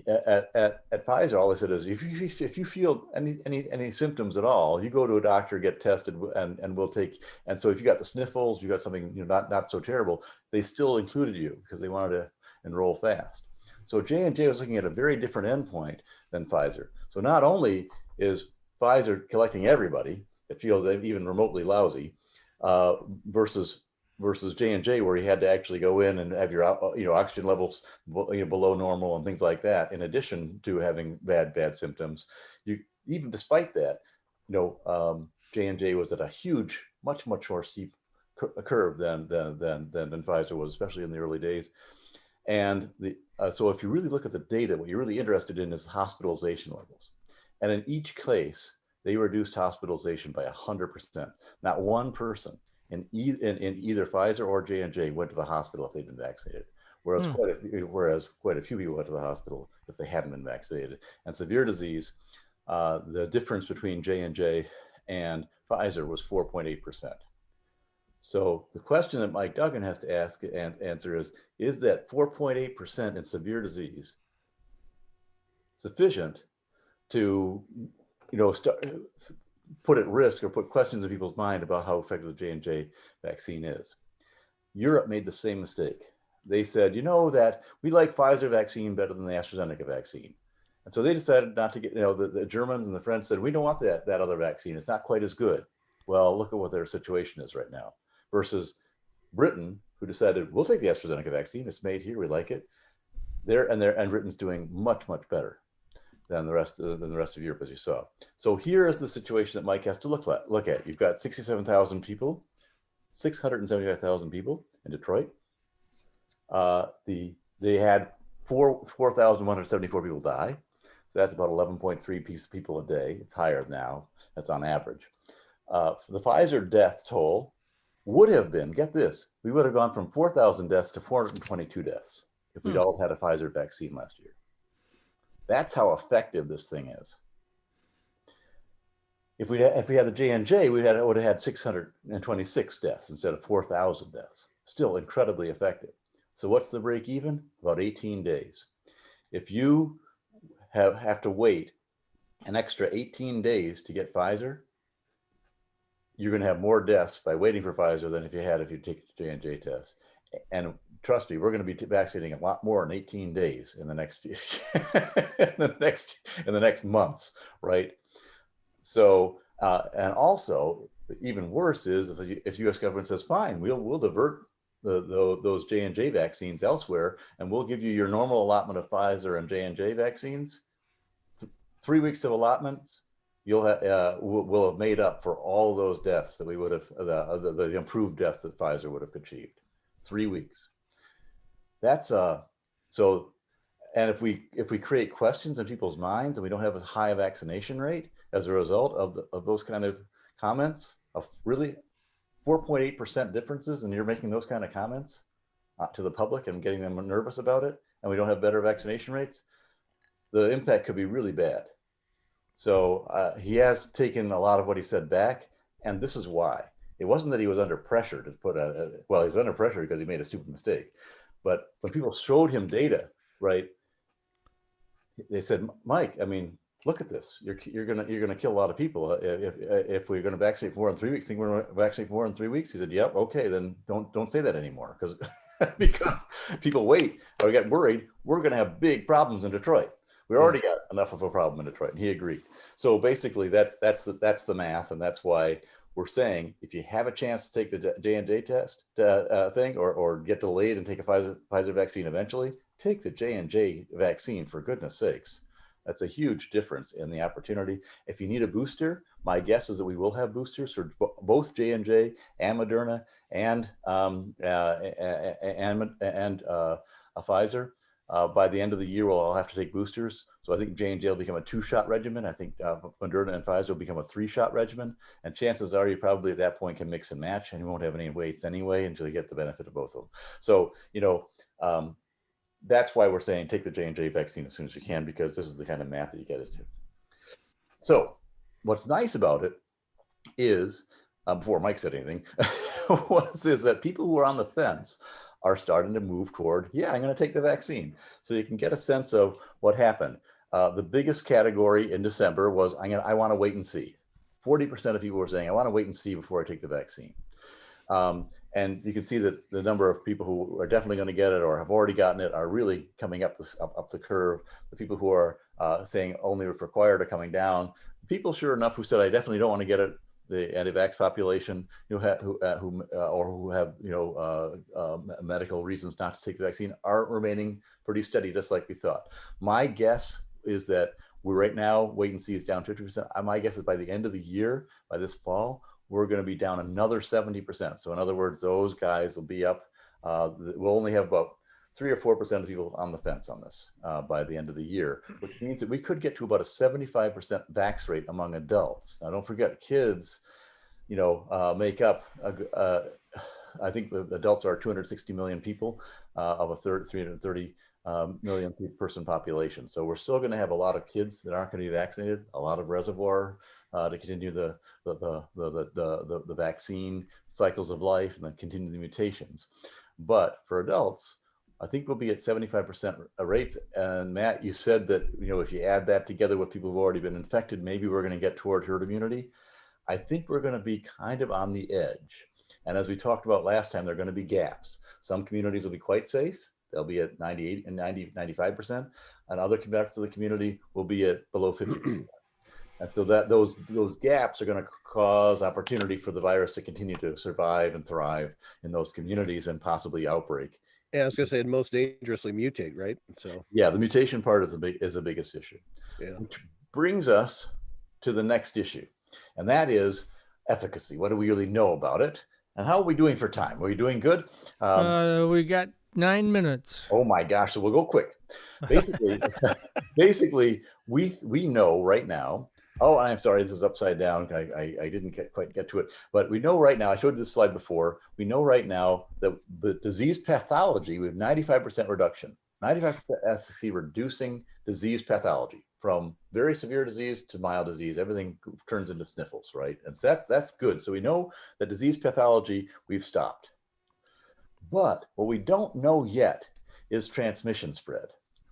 at Pfizer, all they said is, if you feel any symptoms at all, you go to a doctor, get tested, and we'll take. And so if you got the sniffles, you got something not so terrible, they still included you because they wanted to enroll fast. So J&J was looking at a very different endpoint than Pfizer. So not only is Pfizer collecting everybody that feels even remotely lousy, versus J&J, where you had to actually go in and have your oxygen levels below normal and things like that, in addition to having bad symptoms. Even despite that, J&J was at a huge, much more steep curve than Pfizer was, especially in the early days. And so if you really look at the data, what you're really interested in is hospitalization levels. And in each case, they reduced hospitalization by 100%. Not one person in either Pfizer or J&J went to the hospital if they'd been vaccinated, whereas quite a few people went to the hospital if they hadn't been vaccinated. And severe disease, the difference between J&J and Pfizer was 4.8%. So the question that Mike Duggan has to ask and answer is that 4.8% in severe disease sufficient to, put at risk or put questions in people's mind about how effective the J&J vaccine is? Europe made the same mistake. They said, that we like Pfizer vaccine better than the AstraZeneca vaccine. And so they decided not to get, the Germans and the French said, we don't want that other vaccine. It's not quite as good. Well, look at what their situation is right now. Versus Britain, who decided, we'll take the AstraZeneca vaccine. It's made here. We like it. And Britain's doing much better than the rest of Europe, as you saw. So here is the situation that Mike has to look at. You've got 675,000 people in Detroit. The They had 4,174 people die. So that's about 11.3 people a day. It's higher now. That's on average. For the Pfizer death toll would have been, get this, we would have gone from 4,000 deaths to 422 deaths if we'd all had a Pfizer vaccine last year. That's how effective this thing is. If we had the J&J, would have had 626 deaths instead of 4,000 deaths. Still incredibly effective. So what's the break even? About 18 days. If you have to wait an extra 18 days to get Pfizer, you're going to have more deaths by waiting for Pfizer than if you take the J&J test. And trust me, we're going to be vaccinating a lot more in 18 days in the next in the next months, right? So, and also, even worse is if the U.S. government says, fine, we'll divert those J&J vaccines elsewhere, and we'll give you your normal allotment of Pfizer and J&J vaccines. 3 weeks of allotments, we'll have made up for all those deaths that we would have, the improved deaths that Pfizer would have achieved. 3 weeks. That's so. And if we create questions in people's minds and we don't have a high vaccination rate as a result of those kind of comments, of really 4.8% differences, and you're making those kind of comments to the public and getting them nervous about it, and we don't have better vaccination rates, the impact could be really bad. So he has taken a lot of what he said back, and this is why. It wasn't that he was under pressure to put well, he was under pressure because he made a stupid mistake. But when people showed him data, right, they said, Mike, I mean, look at this. You're gonna kill a lot of people if we're gonna vaccinate for more in 3 weeks. Think we're gonna vaccinate for more in 3 weeks? He said, yep, okay, then don't say that anymore, because people wait or get worried. We're gonna have big problems in Detroit. We already got enough of a problem in Detroit, and he agreed. So basically, that's the math, and that's why we're saying if you have a chance to take the J&J test thing, or get delayed and take a Pfizer vaccine eventually, take the J&J vaccine, for goodness sakes. That's a huge difference in the opportunity. If you need a booster, my guess is that we will have boosters for both J&J and Moderna and Pfizer. By the end of the year, we'll all have to take boosters. So I think J&J will become a 2-shot regimen. I think Moderna and Pfizer will become a 3-shot regimen. And chances are you probably at that point can mix and match, and you won't have any waits anyway until you get the benefit of both of them. So, that's why we're saying take the J&J vaccine as soon as you can, because this is the kind of math that you get into. So what's nice about it is, before Mike said anything, is that people who are on the fence are starting to move toward, yeah, I'm going to take the vaccine. So you can get a sense of what happened. The biggest category in December was, I want to wait and see. 40% of people were saying, I want to wait and see before I take the vaccine. And you can see that the number of people who are definitely going to get it or have already gotten it are really coming up the curve. The people who are saying only if required are coming down. People, sure enough, who said I definitely don't want to get it, the anti-vax population, who have medical reasons not to take the vaccine, are remaining pretty steady, just like we thought. My guess is that we're right now wait and see is down 50%. My guess is by the end of the year, by this fall, we're going to be down another 70%. So in other words, those guys will be up. We'll only have about 3 or 4% of people on the fence on this by the end of the year, which means that we could get to about a 75% vax rate among adults. Now, don't forget, kids, make up, I think the adults are 260 million people of a 330 million person population. So we're still going to have a lot of kids that aren't going to be vaccinated, a lot of reservoir to continue the vaccine cycles of life and then continue the mutations. But for adults, I think we'll be at 75% rates. And Matt, you said that, if you add that together with people who've already been infected, maybe we're going to get toward herd immunity. I think we're going to be kind of on the edge. And as we talked about last time, there are going to be gaps. Some communities will be quite safe. They'll be at 98 and 95%. And other parts of the community will be at below 50%. And so that those gaps are going to cause opportunity for the virus to continue to survive and thrive in those communities and possibly outbreak. Yeah, I was going to say most dangerously mutate, right? So yeah, the mutation part is the biggest issue. Yeah. Which brings us to the next issue, and that is efficacy. What do we really know about it? And how are we doing for time? Are we doing good? We got 9 minutes. Oh my gosh! So we'll go quick. Basically, basically, we know right now. Oh, I'm sorry, this is upside down. I didn't quite get to it, but we know right now. I showed this slide before. We know right now that the disease pathology, we have 95% reduction, 95% efficacy reducing disease pathology from very severe disease to mild disease. Everything turns into sniffles, right? And so that's good. So we know that disease pathology we've stopped. But what we don't know yet is transmission spread.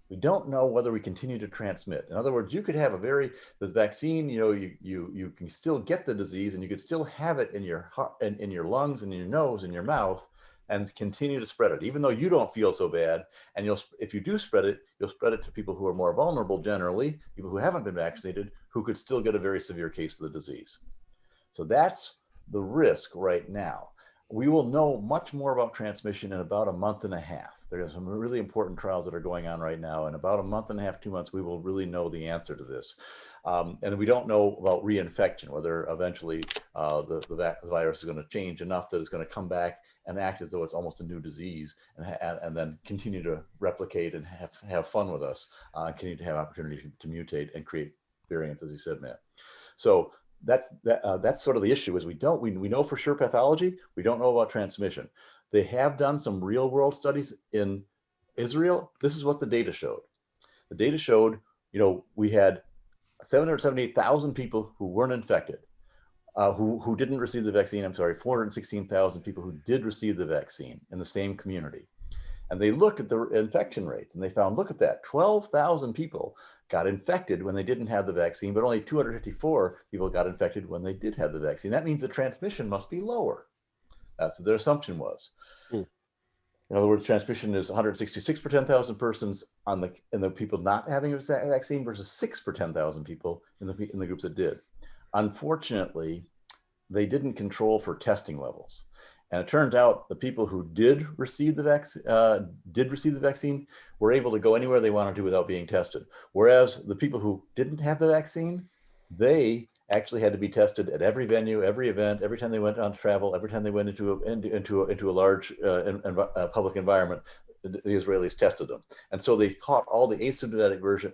We don't know whether we continue to transmit. In other words, you could have the vaccine, you can still get the disease and you could still have it in your heart and in your lungs and in your nose and your mouth and continue to spread it, even though you don't feel so bad. And if you do spread it, you'll spread it to people who are more vulnerable generally, people who haven't been vaccinated, who could still get a very severe case of the disease. So that's the risk right now. We will know much more about transmission in about a month and a half. There are some really important trials that are going on right now. In about a month and a half, 2 months, we will really know the answer to this. And we don't know about reinfection, whether eventually the virus is going to change enough that it's going to come back and act as though it's almost a new disease and then continue to replicate and have fun with us, continue to have opportunity to mutate and create variants, as you said, Matt. So that's sort of the issue is we know for sure pathology, we don't know about transmission. They have done some real world studies in Israel. This is what the data showed. The data showed, we had 778,000 people who weren't infected, who didn't receive the vaccine. I'm sorry, 416,000 people who did receive the vaccine in the same community. And they looked at the infection rates and they found, look at that, 12,000 people got infected when they didn't have the vaccine, but only 254 people got infected when they did have the vaccine. That means the transmission must be lower. That's what their assumption was. In other words, transmission is 166 per 10,000 persons in the people not having a vaccine versus 6 per 10,000 people in the groups that did. Unfortunately, they didn't control for testing levels. And it turns out the people who did receive the vaccine were able to go anywhere they wanted to without being tested. Whereas the people who didn't have the vaccine, they actually had to be tested at every venue, every event, every time they went on travel, every time they went into a large public environment. The Israelis tested them. And so they caught all the asymptomatic version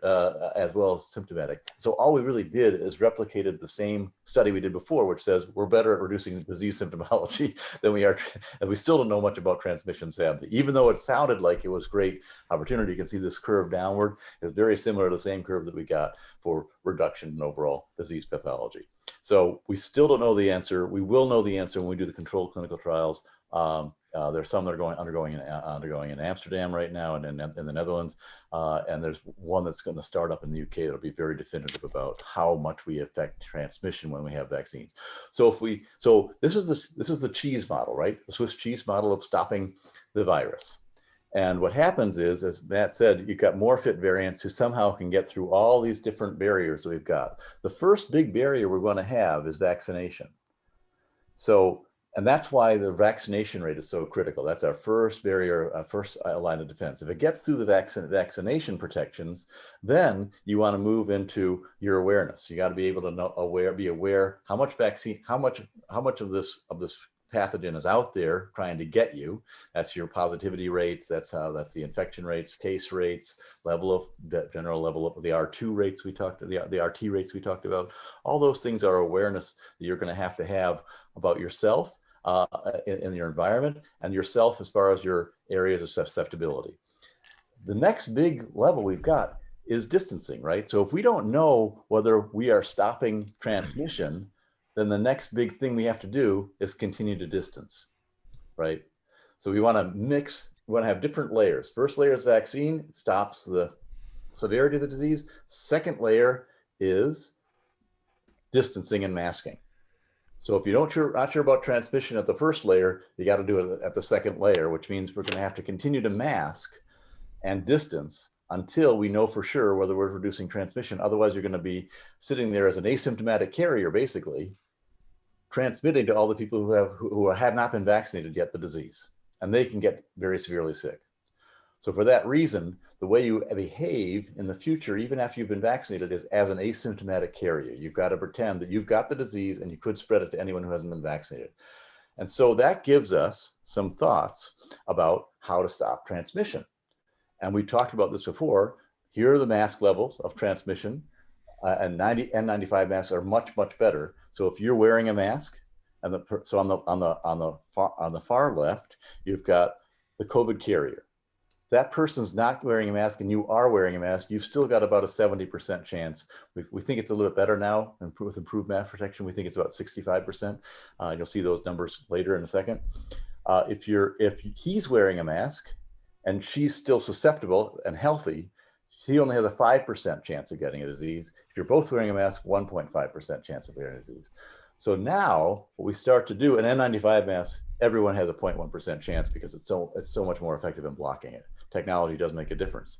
as well as symptomatic. So all we really did is replicated the same study we did before, which says we're better at reducing disease symptomology than we are. And we still don't know much about transmission, sadly. Even though it sounded like it was great opportunity, you can see this curve downward is very similar to the same curve that we got for reduction in overall disease pathology. So we still don't know the answer. We will know the answer when we do the controlled clinical trials. There's some that are undergoing in Amsterdam right now and in the Netherlands, and there's one that's going to start up in the UK that'll be very definitive about how much we affect transmission when we have vaccines. So this is the cheese model, right? The Swiss cheese model of stopping the virus. And what happens is, as Matt said, you've got more fit variants who somehow can get through all these different barriers that we've got. The first big barrier we're going to have is vaccination. And that's why the vaccination rate is so critical. That's our first barrier, first line of defense. If it gets through the vaccination protections, then you want to move into your awareness. You got to be able to be aware how much vaccine, how much of this pathogen is out there trying to get you. That's your positivity rates. That's the infection rates, case rates, general level of the R2 rates we talked, the RT rates we talked about. All those things are awareness that you're going to have about yourself in your environment and yourself as far as your areas of susceptibility. The next big level we've got is distancing, right? So if we don't know whether we are stopping transmission, then the next big thing we have to do is continue to distance, right? So we want to have different layers. First layer is vaccine, stops the severity of the disease. Second layer is distancing and masking. So if you're not sure about transmission at the first layer, you got to do it at the second layer, which means we're going to have to continue to mask and distance until we know for sure whether we're reducing transmission. Otherwise, you're going to be sitting there as an asymptomatic carrier, basically, transmitting to all the people who have not been vaccinated yet the disease, and they can get very severely sick. So for that reason, the way you behave in the future, even after you've been vaccinated, is as an asymptomatic carrier. You've got to pretend that you've got the disease and you could spread it to anyone who hasn't been vaccinated. And so that gives us some thoughts about how to stop transmission. And we talked about this before. Here are the mask levels of transmission, and N95 masks are much, much better. So if you're wearing a mask, and so on the far left, you've got the COVID carrier. That person's not wearing a mask and you are wearing a mask, you've still got about a 70% chance. We think it's a little bit better now with improved mask protection. We think it's about 65%. You'll see those numbers later in a second. If he's wearing a mask and she's still susceptible and healthy, he only has a 5% chance of getting a disease. If you're both wearing a mask, 1.5% chance of getting a disease. So now what we start to do, an N95 mask, everyone has a 0.1% chance because it's so much more effective in blocking it. Technology does make a difference.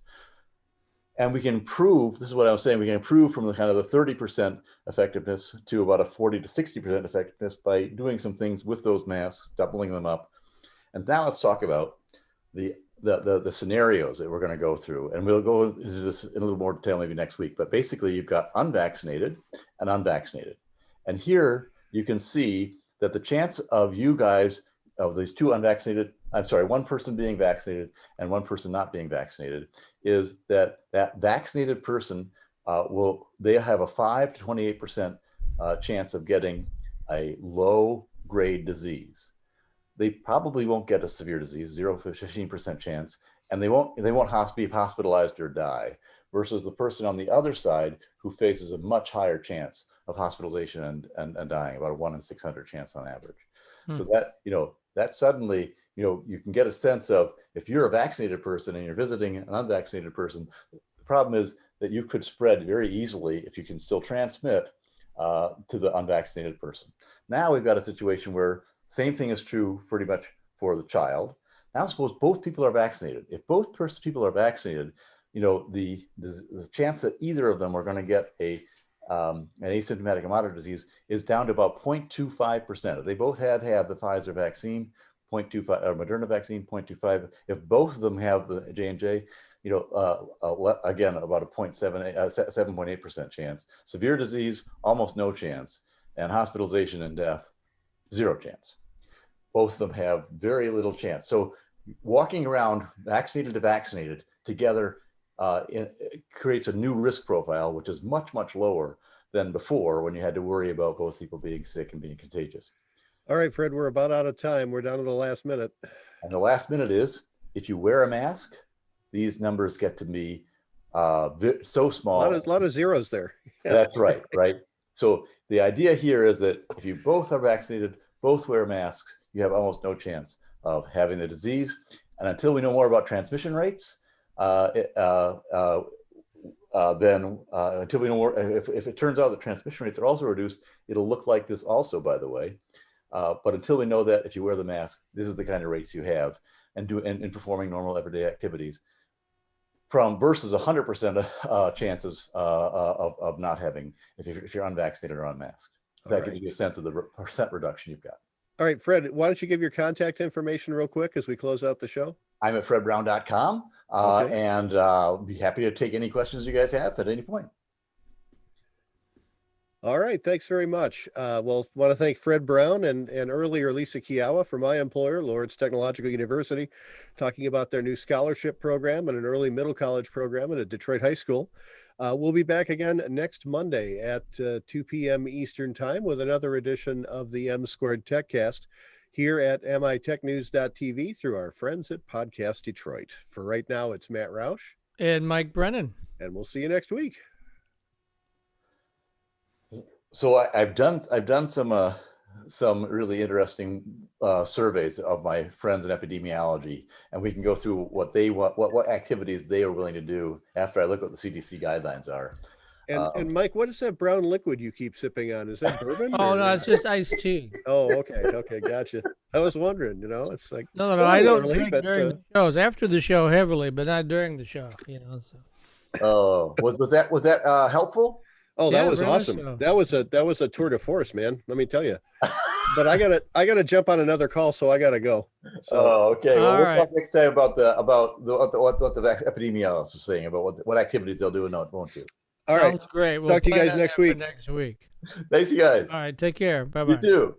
And we can improve, this is what I was saying, we can improve from the kind of the 30% effectiveness to about a 40 to 60% effectiveness by doing some things with those masks, doubling them up. And now let's talk about the scenarios that we're going to go through. And we'll go into this in a little more detail maybe next week. But basically you've got unvaccinated and unvaccinated. And here you can see that the chance of you guys, of these two unvaccinated, one person being vaccinated and one person not being vaccinated, is that vaccinated person they have a 5 to 28% chance of getting a low grade disease. They probably won't get a severe disease, 0 to 15% chance, and they won't be hospitalized or die, versus the person on the other side who faces a much higher chance of hospitalization and dying, about a 1 in 600 chance on average. So that suddenly, you can get a sense of, if you're a vaccinated person and you're visiting an unvaccinated person, the problem is that you could spread very easily, if you can still transmit, to the unvaccinated person. Now we've got a situation where same thing is true pretty much for the child. Now suppose both people are vaccinated. If both people are vaccinated, the chance that either of them are going to get an asymptomatic or moderate disease is down to about 0.25%. If they both had the Pfizer vaccine, 0.25, or Moderna vaccine, 0.25. If both of them have the J&J, again, about a 7.8% chance. Severe disease, almost no chance. And hospitalization and death, 0 chance. Both of them have very little chance. So walking around vaccinated to vaccinated together it creates a new risk profile, which is much, much lower than before, when you had to worry about both people being sick and being contagious. All right, Fred, we're about out of time. We're down to the last minute. And the last minute is, if you wear a mask, these numbers get to be so small. A lot of zeros there. Yeah. That's right. So the idea here is that if you both are vaccinated, both wear masks, you have almost no chance of having the disease. And until we know more about transmission rates, until we know more, if it turns out that transmission rates are also reduced, it'll look like this also, by the way. But until we know that, if you wear the mask, this is the kind of rates you have in performing normal everyday activities, versus 100% chances of not having, if you're unvaccinated or unmasked. So that gives you a sense of the percent reduction you've got. All right, Fred, why don't you give your contact information real quick as we close out the show? I'm at fredbrown.com, and I'll be happy to take any questions you guys have at any point. All right, thanks very much. Well, want to thank Fred Brown and earlier Lisa Kiawa from my employer, Lawrence Technological University, talking about their new scholarship program and an early middle college program at a Detroit high school. We'll be back again next Monday at 2 p.m. Eastern Time with another edition of the M2Techcast here at mitechnews.tv through our friends at Podcast Detroit. For right now, it's Matt Roush and Mike Brennan, and we'll see you next week. So I've done some really interesting surveys of my friends in epidemiology, and we can go through what activities they are willing to do after I look at what the CDC guidelines are. And Mike, what is that brown liquid you keep sipping on? Is that bourbon? Oh, no, it's just iced tea. Oh, okay, gotcha. I was wondering, it's like no, I don't drink during the shows. After the show, heavily, but not during the show. So. Oh, was that helpful? Oh, that was awesome. So. That was a tour de force, man. Let me tell you. But I gotta jump on another call, so I gotta go. So. Oh, okay. Well, we'll talk next time about what the epidemiologists are saying about what activities they'll do and won't do. All right. Sounds great. We'll talk to you guys next week. Next week. Thanks, you guys. All right. Take care. Bye-bye. You too.